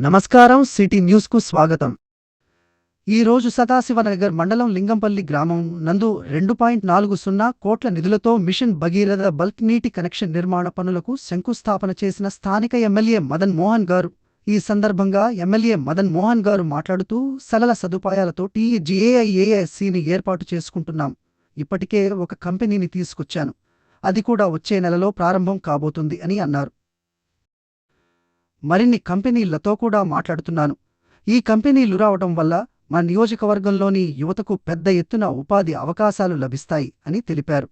నమస్కారం. సిటీ న్యూస్కు స్వాగతం. ఈరోజు సదాశివనగర్ మండలం లింగంపల్లి గ్రామం నందు 2.40 కోట్ల నిధులతో మిషన్ భగీరథ బల్క్ నీటి కనెక్షన్ నిర్మాణ పనులకు శంకుస్థాపన చేసిన స్థానిక ఎమ్మెల్యే మదన్ మోహన్ గారు. ఈ సందర్భంగా ఎమ్మెల్యే మదన్ మోహన్ గారు మాట్లాడుతూ సకల సదుపాయాలతో టీజీఏఐఏఎస్సీని ఏర్పాటు చేసుకుంటున్నాం. ఇప్పటికే ఒక కంపెనీని తీసుకొచ్చాను, అది కూడా వచ్చే నెలలో ప్రారంభం కాబోతుంది అని అన్నారు. మరిన్ని కంపెనీలతో కూడా మాట్లాడుతున్నాను. ఈ కంపెనీలు రావడం వల్ల మా నియోజకవర్గంలోని యువతకు పెద్ద ఎత్తున ఉపాధి అవకాశాలు లభిస్తాయి అని తెలిపారు.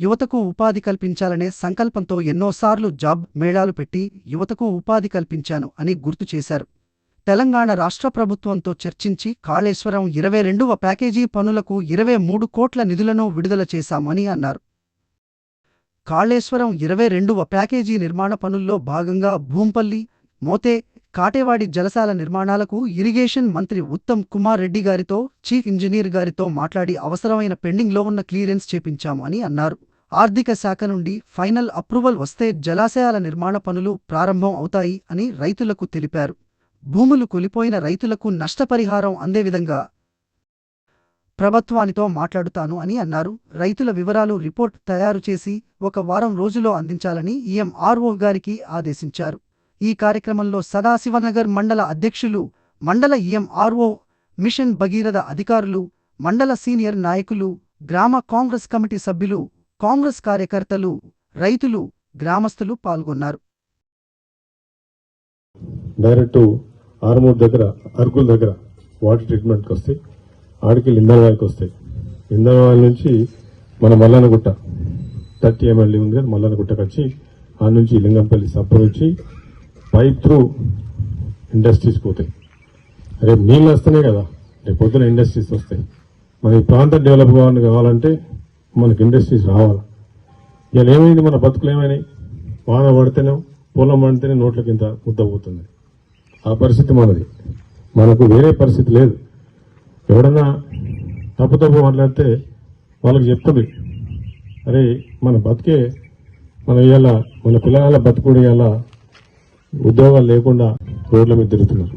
యువతకు ఉపాధి కల్పించాలనే సంకల్పంతో ఎన్నోసార్లు జాబ్ మేళాలు పెట్టి యువతకు ఉపాధి కల్పించాను అని గుర్తు చేశారు. తెలంగాణ రాష్ట్ర ప్రభుత్వంతో చర్చించి కాళేశ్వరం 22వ ప్యాకేజీ పనులకు 23 కోట్ల నిధులను విడుదల చేశామని అన్నారు. కాళేశ్వరం 22వ ప్యాకేజీ నిర్మాణ పనుల్లో భాగంగా భూంపల్లి, మోతే, కాటేవాడి జలసాల నిర్మాణాలకు ఇరిగేషన్ మంత్రి ఉత్తమ్ కుమార్ రెడ్డి గారితో, చీఫ్ ఇంజనీర్ గారితో మాట్లాడి అవసరమైన పెండింగ్లో ఉన్న క్లియరెన్స్ చేపించాము అని అన్నారు. ఆర్థిక శాఖ నుండి ఫైనల్ అప్రూవల్ వస్తే జలాశయాల నిర్మాణ పనులు ప్రారంభం అవుతాయి అని రైతులకు తెలిపారు. భూములు కొలిపోయిన రైతులకు నష్టపరిహారం అందే విధంగా ప్రభుత్వానితో మాట్లాడుతాను అని అన్నారు. రైతుల వివరాలు రిపోర్ట్ తయారు చేసి 1 వారం రోజుల్లో అందించాలని ఈఎంఆర్ఓ గారికి ఆదేశించారు. ఈ కార్యక్రమంలో సదాశివనగర్ మండల అధ్యక్షులు, మండల ఈఎంఆర్ఓ, మిషన్ భగీరథ అధికారులు, మండల సీనియర్ నాయకులు, గ్రామ కాంగ్రెస్ కమిటీ సభ్యులు, కాంగ్రెస్ కార్యకర్తలు, రైతులు, గ్రామస్తులు పాల్గొన్నారు. డైరెక్ట్ ఆర్మూర్ దగ్గర, అర్గుల్ దగ్గర వాటర్ ట్రీట్మెంట్కి వస్తాయి, ఆడికి లిందరవాయికి వస్తాయి. లిందరవాయి నుంచి మన మల్లనగుట్ట 30 ml ఉంది కదా, మల్లనగుట్టకు వచ్చి ఆ నుంచి లింగంపల్లి సబ్బు నుంచి పైప్ త్రూ ఇండస్ట్రీస్కి పోతాయి. రేపు నీళ్ళు వస్తేనే కదా రేపు పొద్దున ఇండస్ట్రీస్ వస్తాయి. మన ఈ ప్రాంతం డెవలప్ కావాలంటే మనకి ఇండస్ట్రీస్ రావాలి. ఇలా ఏమైంది, మన బతుకులు ఏమైనాయి, వాన పడితేనే పొలం పడితేనే నోట్ల కింద ముద్ద పోతుంది. ఆ పరిస్థితి మనది, మనకు వేరే పరిస్థితి లేదు. ఎవడన్నా తప్పు మాట్లాడితే వాళ్ళకి చెప్తుంది, అరే మన బతికే మనం ఇవాళ మన పిల్లల బతుకుడు ఇవాళ ఉద్యోగాలు లేకుండా రోడ్ల మీద తిరుగుతున్నారు.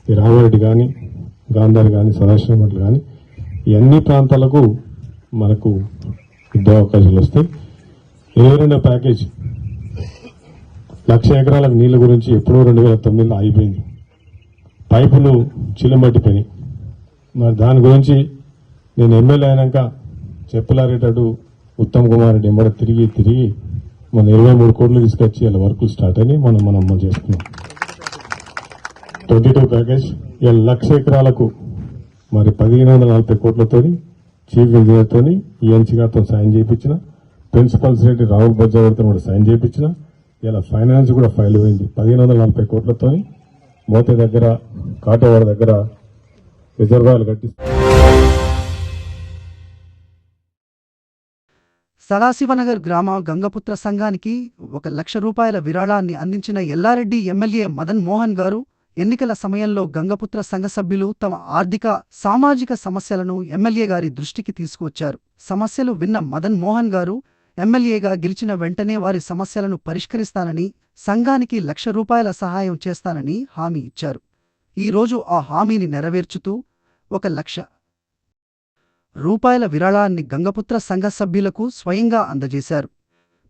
ఈ రామారెడ్డి కానీ, గాంధారి కానీ, సదాశివమట్లు కానీ, ఈ అన్ని ప్రాంతాలకు మనకు ఉద్యోగ అవకాశాలు వస్తాయి. 22వ ప్యాకేజ్ 1,00,000 ఎకరాలకు నీళ్ళ గురించి ఎప్పుడో 2009లో అయిపోయింది. పైపులు చిల్లమట్టిపోయినాయి. మరి దాని గురించి నేను ఎమ్మెల్యే అయినాక చెప్పులారేటట్టు ఉత్తమ్ కుమార్ రెడ్డి ఎంబడ తిరిగి మన 23 కోట్లు తీసుకొచ్చి ఇలా వర్కులు స్టార్ట్ అని మనం అమలు చేస్తున్నాం. 22 ప్యాకేజ్ ఇలా 1,00,000 ఎకరాలకు మరి 1,540 కోట్లతో చీఫ్ ఇంజనీర్తో ఈఎన్సీ గారితో సైన్ చేయించిన, ప్రిన్సిపల్ సెక్రటరీ రాహుల్ బజ్జావర్తో కూడా సైన్ చేయించిన. ఇలా ఫైనాన్స్ కూడా ఫైల్ అయింది. 1,540 కోట్లతో మోతే దగ్గర, కాటేవాడ దగ్గర రిజర్వాయర్లు కట్టి. సదాశివనగర్ గ్రామ గంగపుత్ర సంఘానికి 1,00,000 రూపాయల విరాళాన్ని అందించిన ఎల్లారెడ్డి ఎమ్మెల్యే మదన్ మోహన్ గారు, ఎన్నికల సమయంలో గంగపుత్ర సంఘ సభ్యులు తమ ఆర్థిక, సామాజిక సమస్యలను ఎమ్మెల్యే గారి దృష్టికి తీసుకువచ్చారు. సమస్యలు విన్న మదన్ మోహన్ గారు ఎమ్మెల్యేగా గెలిచిన వెంటనే వారి సమస్యలను పరిష్కరిస్తానని, సంఘానికి 1,00,000 రూపాయల సహాయం చేస్తానని హామీ ఇచ్చారు. ఈరోజు ఆ హామీని నెరవేర్చుతూ 1,00,000 రూపాయల విరాళాన్ని గంగపుత్ర సంఘ సభ్యులకు స్వయంగా అందజేశారు.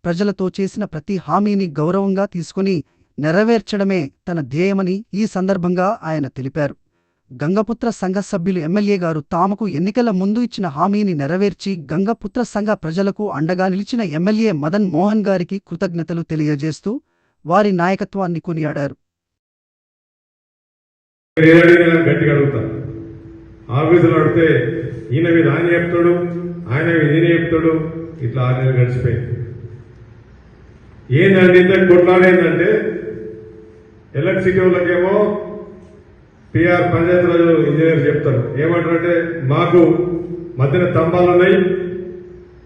ప్రజలతో చేసిన ప్రతి హామీని గౌరవంగా తీసుకుని నెరవేర్చడమే తన ధ్యేయమని ఈ సందర్భంగా ఆయన తెలిపారు. గంగపుత్ర సంఘ సభ్యులు ఎమ్మెల్యే గారు తామకు ఎన్నికల ముందు ఇచ్చిన హామీని నెరవేర్చి గంగపుత్ర సంఘ ప్రజలకు అండగా నిలిచిన ఎమ్మెల్యే మదన్ మోహన్ గారికి కృతజ్ఞతలు తెలియజేస్తూ వారి నాయకత్వాన్ని కొనియాడారు. ఆఫీసులో అడితే ఈయన మీద ఆయన చెప్తాడు, ఆయన మీద ఈయన చెప్తాడు. ఇట్లా 6 నెలలు గడిచిపోయింది. ఏంటంటే ఇంత కొట్లాడేందంటే ఎలక్ట్రిసిటీ వాళ్ళకేమో పిఆర్ పంచాయతీరాజ్ ఇంజనీర్ చెప్తారు, ఏమంటారంటే మాకు మధ్యన తంబాలు ఉన్నాయి,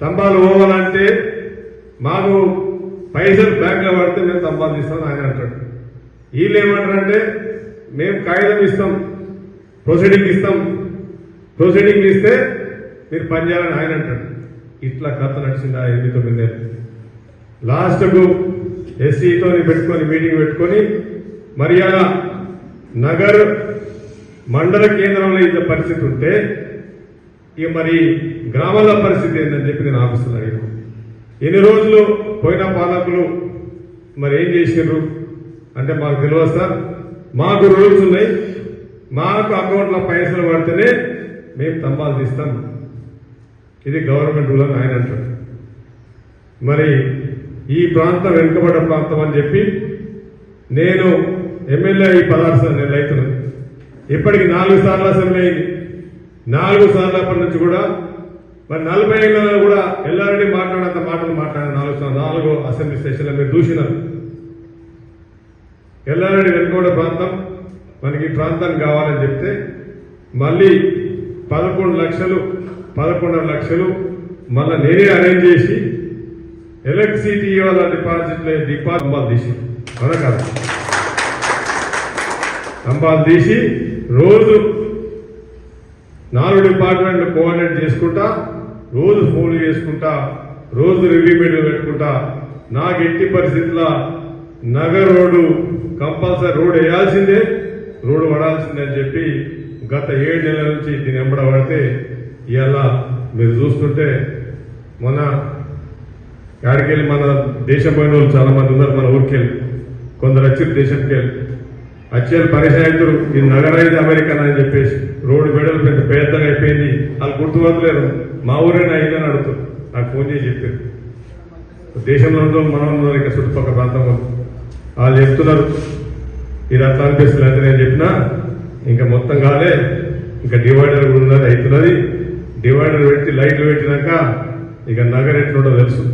తంబాలు పోవాలంటే మాకు పైసలు బ్యాంకులో పడితే మేము తంబాలు తీస్తామని ఆయన అంటాడు. వీళ్ళు ఏమంటారంటే మేము కాగితం ఇస్తాం, ప్రొసీడింగ్ ఇస్తాం, ప్రొసీడింగ్ ఇస్తే మీరు పనిచేయాలని ఆయన అంటాడు. ఇట్లా కథ నడిచింది 8-9 నెలలు. లాస్ట్కు ఎస్సీతో పెట్టుకొని మీటింగ్ పెట్టుకొని మర్యాద నగర్ మండల కేంద్రంలో ఇంత పరిస్థితి ఉంటే ఇక మరి గ్రామాల పరిస్థితి ఏంటని చెప్పి నేను ఆఫీసులో అడిగాను. ఎన్ని రోజులు పోయిన పాలకులు మరి ఏం చేసినారు అంటే మాకు తెలియదు సార్, మాకు రూల్స్ ఉన్నాయి, మాకు అకౌంట్లో పైసలు పడితేనే మేము తంబాలు తీస్తాం, ఇది గవర్నమెంట్ రూల్ అని ఆయన అంటారు. మరి ఈ ప్రాంతం వెనుకబడ్డ ప్రాంతం అని చెప్పి నేను ఎమ్మెల్యే ఈ 16 నెలలు అవుతున్నాను. ఇప్పటికి 4 సార్లు అసెంబ్లీ అయింది. 4 సార్లు అప్పటి నుంచి కూడా మరి 40 ఏళ్ళలో కూడా ఎల్లారెడ్డి మాట్లాడినంత మాటలు మాట్లాడిన 4 అసెంబ్లీ స్టేషన్లో మీరు చూసినారు. ఎల్లారెడ్డి వెనుకబడ్డ ప్రాంతం, మనకి ఈ ప్రాంతానికి కావాలని చెప్తే మళ్ళీ 11.5 లక్షలు మళ్ళీ నేనే అరేంజ్ చేసి ఎలక్ట్రిసిటీ వాళ్ళ డిపాజిట్ తీసి అవునా కాదు, తంబాలు తీసి రోజు 4 డిపార్ట్మెంట్లు కోఆర్డినేట్ చేసుకుంటా, రోజు ఫోన్లు చేసుకుంటా, రోజు రివ్యూ మీటింగ్ పెట్టుకుంటా, నాకు ఎట్టి పరిస్థితుల్లో నగర్ రోడ్డు కంపల్సరీ రోడ్ వేయాల్సిందే, రోడ్డు పడాల్సిందే అని చెప్పి గత 7 నెలల నుంచి దీని వెంబడ పడితే ఇవాళ మీరు చూస్తుంటే మన యాడికెళ్ళి మన దేశం పోయిన వాళ్ళు చాలా మంది ఉన్నారు. మన ఊరికెళ్ళి కొందరు వచ్చి దేశంకి వెళ్ళి వచ్చేది పరిశాయితులు ఇది నగరైతే అమెరికన్ అని చెప్పేసి రోడ్డు బెడలు పెద్ద పెద్దగా అయిపోయింది. వాళ్ళు గుర్తుపట్టలేరు, మా ఊరైనా అయిందని అడుగుతారు. నాకు ఫోన్ చేసి చెప్పారు దేశంలో ఉందో మనం ఉన్నాం ఇంకా చుట్టుపక్కల ప్రాంతం వాళ్ళు చెప్తున్నారు ఇది అట్లా అనిపిస్తుంది. అంటే నేను చెప్పినా ఇంకా మొత్తం కాలే, ఇంకా డివైడర్ కూడా ఉన్నది అవుతున్నది. డివైడర్ పెట్టి లైట్లు పెట్టినాక ఇక నగర్ ఎట్లుంటో తెలుసు.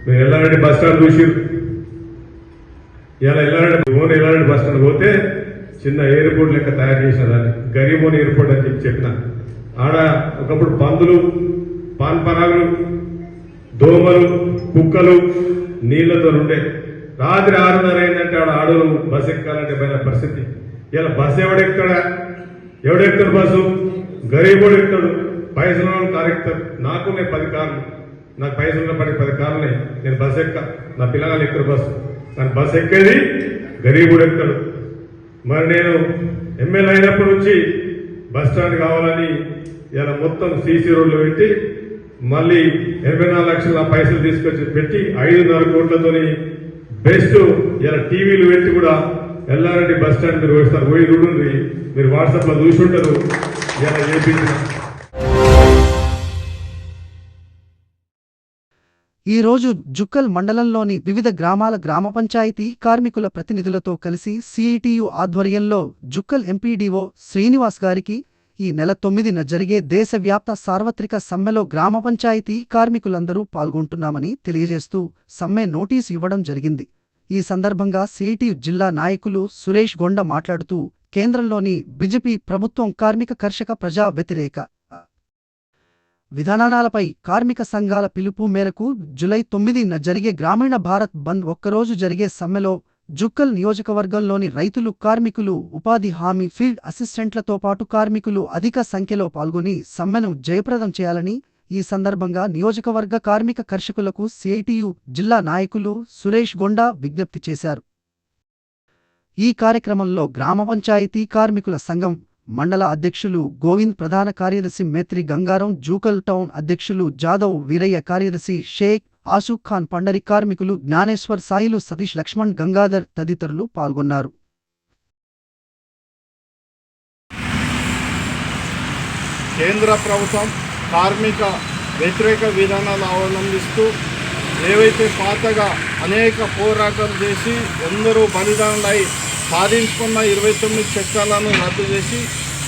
మీరు ఎల్లారెడ్డి బస్ స్టాండ్ చూసిరు, ఇలా ఎల్లారెడ్డి బస్ స్టాండ్ పోతే చిన్న ఎయిర్పోర్ట్ లెక్క తయారు చేసిన దాన్ని గరీబోని ఎయిర్పోర్ట్ అని చెప్పిన. ఆడ ఒకప్పుడు పందులు, పాన్పరాగులు, దోమలు, కుక్కలు నీళ్లతో ఉండే. రాత్రి 6:30 అయిందంటే ఆడ ఆడలు బస్సు ఎక్కాలంటే పోయిన పరిస్థితి. ఇలా బస్సు ఎవడెక్తాడు బస్సు? గరీబోడు ఎక్కుతాడు, పైసలు కారు ఎక్కుతాడు. నాకు నేను 10 కార్లు, నాకు పైసలు ఉన్న 10 కార్లునే, నేను బస్సు ఎక్క, నా పిల్లగాళ్ళు ఎక్కుతారు బస్సు. కానీ బస్సు ఎక్కేది గరీబుడు ఎక్కుతాడు. మరి నేను ఎమ్మెల్యే అయినప్పటి నుంచి బస్ స్టాండ్ కావాలని ఇలా మొత్తం సీసీ రోడ్లు పెట్టి మళ్ళీ 84 లక్షల పైసలు తీసుకొచ్చి పెట్టి 5.5 కోట్లతోని బెస్ట్ ఇలా టీవీలు పెట్టి కూడా ఎల్లారెడ్డి బస్ స్టాండ్ మీరు వేస్తారు. పోయి చూడండి, మీరు వాట్సాప్ లో చూసి ఉంటారు. ఇలా చేపించిన ఈ రోజు జుక్కల్ మండలంలోని వివిధ గ్రామాల గ్రామ పంచాయతీ కార్మికుల ప్రతినిధులతో కలిసి సిఐటియు ఆధ్వర్యంలో జుక్కల్ ఎంపీడీఓ శ్రీనివాస్ గారికి ఈ నెల 9న జరిగే దేశవ్యాప్త సార్వత్రిక సమ్మెలో గ్రామ పంచాయతీ కార్మికులందరూ పాల్గొంటున్నామని తెలియజేస్తూ సమ్మె నోటీసు ఇవ్వడం జరిగింది. ఈ సందర్భంగా సిఐటియు జిల్లా నాయకులు సురేష్ గొండ మాట్లాడుతూ కేంద్రంలోని బీజేపీ ప్రభుత్వం కార్మిక కర్షక ప్రజా వ్యతిరేక విధానాలపై కార్మిక సంఘాల పిలుపు మేరకు జూలై 9న జరిగే గ్రామీణ భారత్ బంద్ ఒక్కరోజు జరిగే సమ్మెలో జుక్కల్ నియోజకవర్గంలోని రైతులు, కార్మికులు, ఉపాధి హామీ ఫీల్డ్ అసిస్టెంట్లతో పాటు కార్మికులు అధిక సంఖ్యలో పాల్గొని సమ్మెను జయప్రదం చేయాలని ఈ సందర్భంగా నియోజకవర్గ కార్మిక కర్షకులకు సిఐటియు జిల్లా నాయకులు సురేష్ గొండ విజ్ఞప్తి చేశారు. ఈ కార్యక్రమంలో గ్రామ పంచాయతీ కార్మికుల సంఘం మండల అధ్యక్షులు గోవింద్, ప్రధాన కార్యదర్శి మేత్రి గంగారం, జూకల్ టౌన్ అధ్యక్షులు జాదవ్ వీరయ్య, కార్యదర్శి షేక్ ఆషూక్ ఖాన్, పండరి కార్మికులు జ్ఞానేశ్వర్, సాయిలు, సతీష్, లక్ష్మణ్, గంగాధర్ తదితరులు పాల్గొన్నారు. కేంద్ర ప్రభుత్వం కార్మిక వ్యతిరేక విధానాలు అవలంబిస్తూ ఏవైతే పాతగా అనేక పోరాటాలు చేసి ఎందరో బలిదానులై సాధించుకున్న 29 చట్టాలను రద్దు చేసి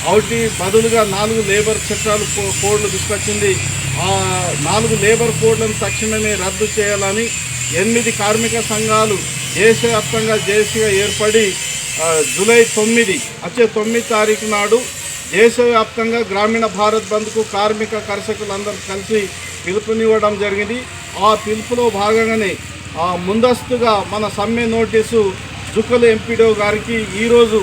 వాటి బదులుగా 4 లేబర్ చట్టాలు కోడ్లు తీసుకొచ్చింది. ఆ 4 లేబర్ కోడ్లను తక్షణమే రద్దు చేయాలని 8 కార్మిక సంఘాలు దేశవ్యాప్తంగా జేఏసీగా ఏర్పడి జూలై 9 వచ్చే 9 తారీఖు నాడు దేశవ్యాప్తంగా గ్రామీణ భారత్ బంద్కు కార్మిక కర్షకులందరూ కలిసి పిలుపునివ్వడం జరిగింది. ఆ పిలుపులో భాగంగానే ముందస్తుగా మన సమ్మె నోటీసు జుక్కల్ ఎంపీడీఓ గారికి ఈరోజు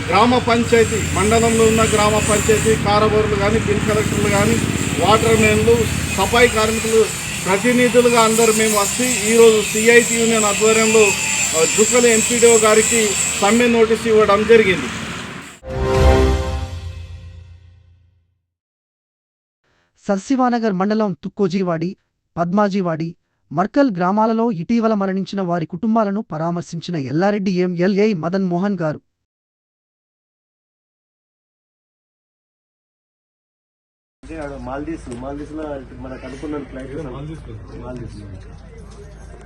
గ్రామ పంచాయతీ మండలంలో ఉన్న గ్రామ పంచాయతీ కారబోర్లు కానీ, బిల్ కలెక్టర్లు కానీ, వాటర్ మెన్లు, సఫాయి కార్మికులు ప్రతినిధులుగా అందరూ మేము వచ్చి ఈరోజు సిఐటి యూనియన్ ఆధ్వర్యంలో జుక్కల్ ఎంపీడీఓ గారికి సమ్మె నోటీసు ఇవ్వడం జరిగింది. సర్సివానగర్ మండలం తుక్కోజీవాడి, పద్మాజీవాడి, మర్కల్ గ్రామాలలో ఇటీవల మరణించిన వారి కుటుంబాలను పరామర్శించిన ఎల్లారెడ్డి ఎమ్మెల్యే మదన్ మోహన్ గారు. మాల్దీవ్స్ లో మనకు అనుకున్న ఫ్లైట్ మాల్దీవ్స్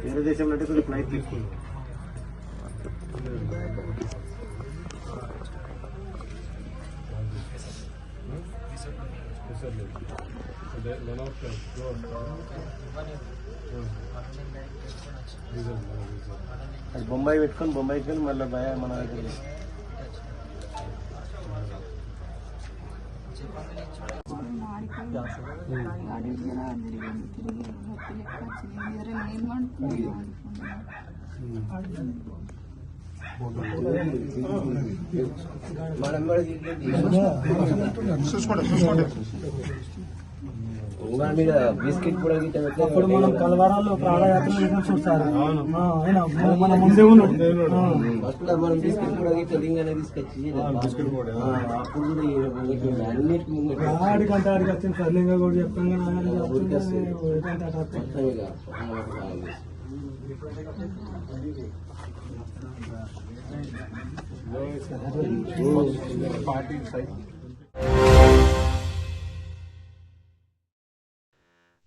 వేరే దేశంలో అంటే కొన్ని ఫ్లైట్ తీసుకుంది. అది బొంబాయి పెట్టుకొని బొంబాయికి వెళ్ళి మళ్ళీ మన దగ్గర మీద బిస్కెట్ కూడా అప్పుడు మనం కలవరాల్లో ప్రాణయాత్ర చూస్తారు. మన ముందే ఫస్ట్ మనం బిస్కెట్ కూడా తెలంగాణ తీసుకొచ్చి అప్పుడు అన్నిటికీ ఆడికంటే ఆడికి వచ్చింది సర్లింగా కూడా చెప్తాను.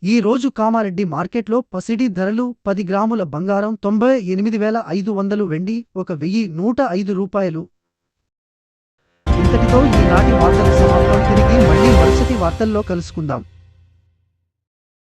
ఈ రోజు కామారెడ్డి మార్కెట్లో పసిడి ధరలు 10 గ్రాముల బంగారం 98,500, వెండి 1,105 రూపాయలు. ఇంతటితో ఈనాటి వార్తల సమాప్తం. తిరిగి మళ్ళీ మరుసటి వార్తల్లో కలుసుకుందాం.